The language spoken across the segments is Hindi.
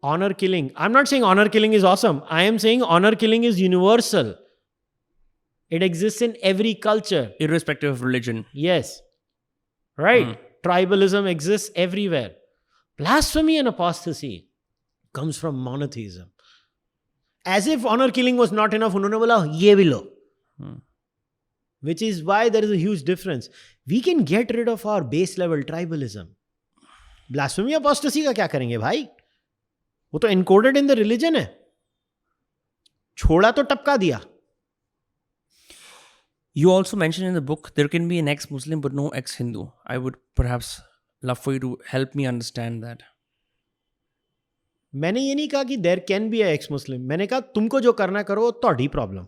honor killing. I'm not saying honor killing is awesome. I am saying honor killing is universal. It exists in every culture. Irrespective of religion. Yes. Right. Tribalism exists everywhere. Blasphemy and apostasy comes from monotheism. As if honor killing was not enough, उन्होंने बोला ये भी लो. Which is why there is a huge difference. We can get rid of our base level tribalism. Blasphemy apostasy का क्या करेंगे भाई? वो तो encoded in the religion है. छोड़ा तो टपका दिया. You also mentioned in the book there can be an ex-Muslim but no ex-Hindu. I would perhaps love for you to help me understand that. मैंने ये नहीं कहा कि there can be a ex-Muslim. मैंने कहा तुमको जो करना करो ਤੁਹਾਡੀ problem.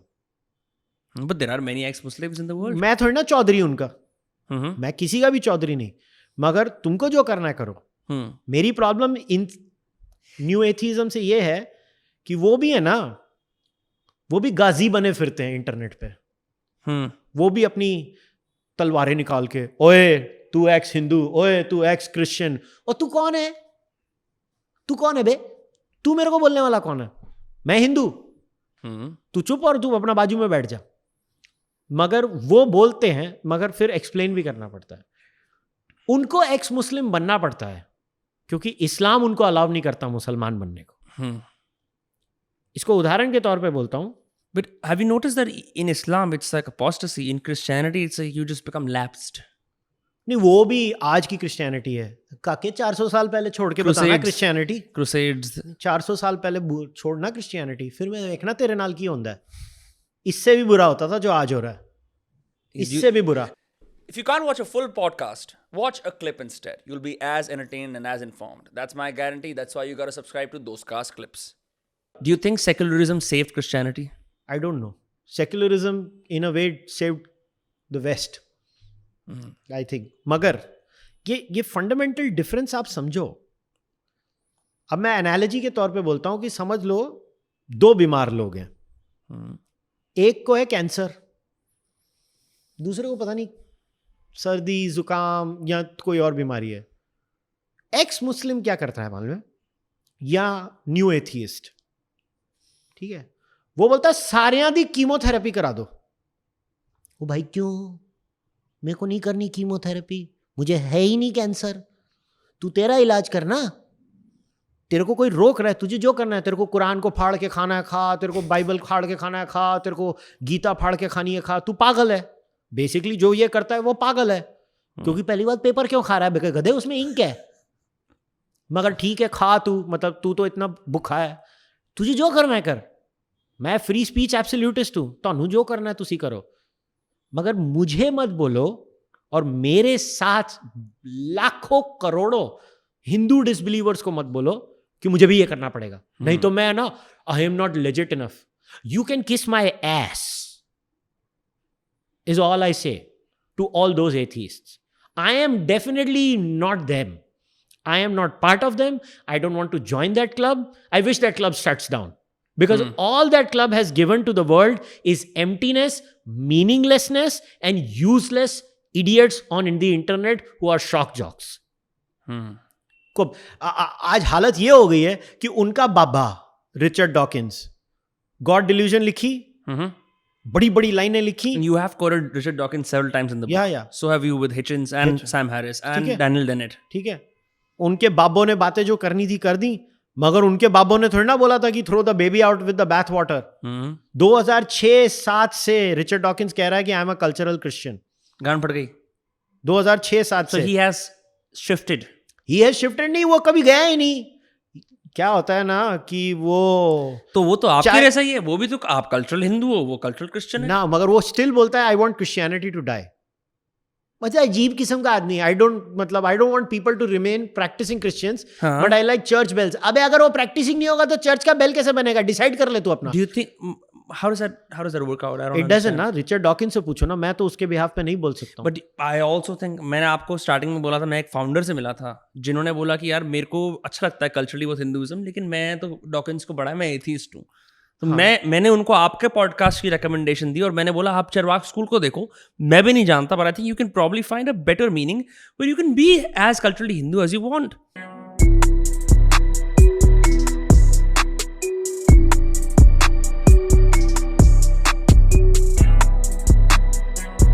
But there are many ex-Muslims in the world. मैं थोड़ी ना चौधरी उनका. मैं किसी का भी चौधरी नहीं. मगर तुमको जो करना करो. मेरी प्रॉब्लम इन न्यू एथिज्म से ये है कि वो भी है ना, वो भी गाजी बने फिरते हैं इंटरनेट पे. वो भी अपनी तलवारें निकाल के, ओए तू एक्स हिंदू, ओए तू एक्स क्रिश्चियन, और तू कौन है? तू कौन है बे? तू मेरे को बोलने वाला कौन है? मैं हिंदू. तू चुप और तू अपना बाजू में बैठ जा. मगर वो बोलते हैं, मगर फिर एक्सप्लेन भी करना पड़ता है. उनको एक्स मुस्लिम बनना पड़ता है क्योंकि इस्लाम उनको अलाउ नहीं करता मुसलमान बनने को. इसको उदाहरण के तौर पे बोलता हूं. But have you noticed that in Islam it's like apostasy, in Christianity it's like you just become lapsed? नहीं, वो भी आज की क्रिश्चियनिटी है. काके 400 साल पहले छोड़ के बताना क्रिश्चियनिटी. Crusades. 400 साल पहले छोड़ना क्रिश्चियनिटी, फिर मैं देखना तेरे नाल की होता है. इससे भी बुरा होता था जो आज हो रहा है. इससे भी बुरा. If you can't watch a full podcast, watch a clip instead. You'll be as entertained and as informed. That's my guarantee. That's why you got to subscribe to those cast clips. Do you think secularism saved Christianity? I don't know. Secularism in a way saved the West. I think. मगर ये फंडामेंटल डिफरेंस आप समझो. अब मैं एनालॉजी के तौर पे बोलता हूं कि समझ लो दो बीमार लोग हैं. एक को है कैंसर, दूसरे को पता नहीं सर्दी जुकाम या कोई और बीमारी है. एक्स मुस्लिम क्या करता है मालूम है? या न्यू एथियस्ट, ठीक है, वो बोलता है सारियां दी कीमोथेरेपी करा दो. वो भाई क्यों? मेरे को नहीं करनी कीमोथेरेपी, मुझे है ही नहीं कैंसर. तू तेरा इलाज करना. तेरे को कोई रोक रहा है, तुझे जो करना है, तेरे को कुरान को फाड़ के खाना है खा, तेरे को बाइबल फाड़ के खाना है खा, तेरे को गीता फाड़ के खानी है खा. तू पागल है. बेसिकली जो ये करता है वो पागल है. क्योंकि पहली बात पेपर क्यों खा रहा है? गधे उसमें इंक है. मगर ठीक है खा तू, मतलब तू तो इतना भूखा है, तुझे जो करना है कर. मैं फ्री स्पीच एब्सोल्यूटिस्ट हूं. तो जो करना है तुसी करो, मगर मुझे मत बोलो और मेरे साथ लाखों करोड़ों हिंदू डिसबिलीवर्स को मत बोलो कि मुझे भी ये करना पड़ेगा. नहीं तो मैं ना, I am not legit enough. You can किस माई S is all I say to all those atheists. I am definitely not them. I am not part of them. I don't want to join that club. I wish that club shuts down. Because all that club has given to the world is emptiness, meaninglessness, and useless idiots on the internet who are shock jocks. आज हालत ये हो गई है कि उनका बाबा रिचर्ड डॉकिंस गॉड डिल्यूजन लिखी, बड़ी बड़ी लाइनें लिखी. You have quoted Richard Dawkins several times in the book. Yeah. So have you with Hitchens and Sam Harris and Daniel Dennett. ठीक है. उनके बाबों ने बातें जो करनी थी कर दी, मगर उनके बाबों ने थोड़ी ना बोला था कि throw the baby out with the bath water. 2006-7 से रिचर्ड डॉकिंस कह रहा है कि I am a cultural Christian. गान पड़ गई 2006-7 से. So he has shifted. He has shifted नहीं, वो कभी गया ही नहीं. क्या होता है ना कि वो तो आपके जैसा ही है. वो भी तो आप कल्चरल हिंदू हो, वो कल्चरल क्रिश्चियन है ना, मगर वो स्टिल बोलता है I want Christianity to die. मतलब अजीब किस्म का आदमी. I don't want people to remain practising Christians, but I like church bells. अबे अगर वो प्रैक्टिसिंग नहीं होगा तो चर्च का बेल कैसे बनेगा? डिसाइड कर ले तू अपना. Do you think how does that work out? I don't It doesn't ना. रिचर्ड डॉकिंस से पूछो ना, मैं तो उसके बिहाफ पे नहीं बोल सकता हूं. But I also think, मैंने आपको स्टार्टिंग में बोला था, मैं एक फाउंडर से मिला था जिन्होंने बोला कि यार मेरे को अच्छा लगता है कल्चरली वो हिंदुइज्म, लेकिन मैं तो डॉकिंस को बड़ा है, मैं एथीस्ट हूँ. तो मैंने उनको आपके पॉडकास्ट की रिकमेंडेशन दी और मैंने बोला आप चरवाक स्कूल को देखो. मैं भी नहीं जानता, but I think you can probably find a better meaning where you can be as culturally Hindu as you want.